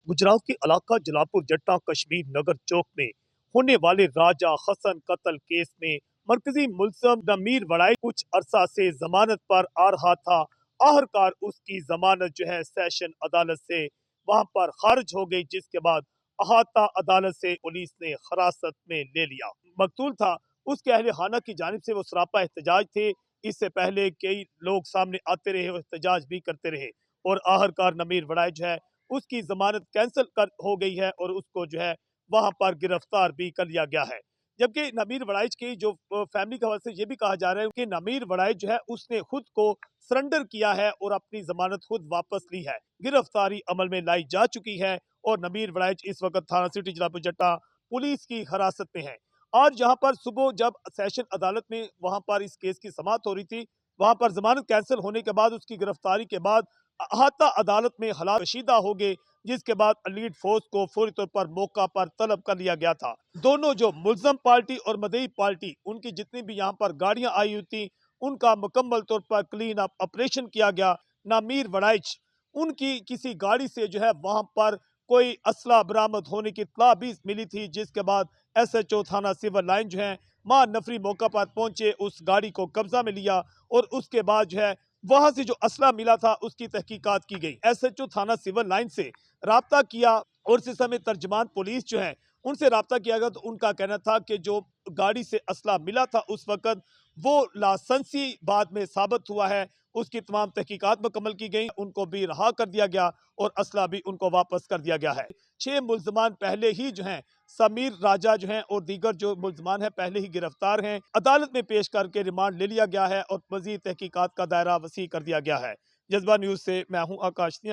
गुजरात के इलाका जलालपुर जट्टा कश्मीर नगर चौक में होने वाले राजा हसन कत्ल केस में मरकजी मुलजम नमीर वड़ाई कुछ अरसा से जमानत पर आ रहा था। आखिरकार उसकी जमानत सेशन अदालत से वहां पर खारिज हो गई, जिसके बाद अहाता अदालत से पुलिस ने हिरासत में ले लिया। मकतूल था, उसके अहले खाना की जानिब से वो सरापा एहतजाज थे। इससे पहले कई लोग सामने आते रहे और एहतजाज भी करते रहे और आखिरकार नमीर वड़ाई उसकी जमानत कैंसिल कर हो गई है और उसको वहां पर गिरफ्तार भी कर लिया गया है। जबकि नमीर वड़ाइच की जो फैमिली का हवाले से ये भी कहा जा रहा है कि नमीर वड़ाइच उसने खुद को सरेंडर किया है और अपनी जमानत खुद वापस ली है। गिरफ्तारी अमल में लाई जा चुकी है और नमीर वड़ाइच इस वक्त थाना सिटी जलालपुर जट्टा पुलिस की हिरासत में है। आज यहाँ पर सुबह जब सेशन अदालत में वहां पर इस केस की समाअत हो रही थी, वहां पर जमानत कैंसिल होने के बाद उसकी गिरफ्तारी के बाद अहाता अदालत में हालात कशीदा हो गए, जिसके बाद लीड फोर्स को फौरी तौर पर मौका पर तलब कर लिया गया था। दोनों जो मुल्जम पार्टी और मदई पार्टी, उनकी जितनी भी यहाँ पर गाड़ियां आई हुई थी, उनका मुकम्मल तौर पर क्लीन अप ऑपरेशन किया गया। नामीर वड़ाइच उनकी किसी गाड़ी से वहां पर कोई असला बरामद होने की इत्तला भी मिली थी, जिसके बाद SHO थाना सिविल लाइन मां नफरी मौका पर पहुंचे, उस गाड़ी को कब्जा में लिया और उसके बाद वहां से जो असला मिला था उसकी तहकीकात की गई। SHO थाना सिविल लाइन से राब्ता किया और इस समय तर्जमान पुलिस उनसे राब्ता किया गया, तो उनका कहना था कि जो गाड़ी से असला मिला था उस वक्त वो लाइसेंसी बाद में साबित हुआ है। उसकी तमाम तहकीकात मुकम्मल की गई, उनको भी रहा कर दिया गया और असला भी उनको वापस कर दिया गया है। 6 मुल्जमान पहले ही समीर राजा और दीगर जो मुल्जमान हैं पहले ही गिरफ्तार हैं। अदालत में पेश करके रिमांड ले लिया गया है और मजीद तहकीकात का दायरा वसी कर दिया गया है। जज्बा न्यूज से मैं हूं आकाश।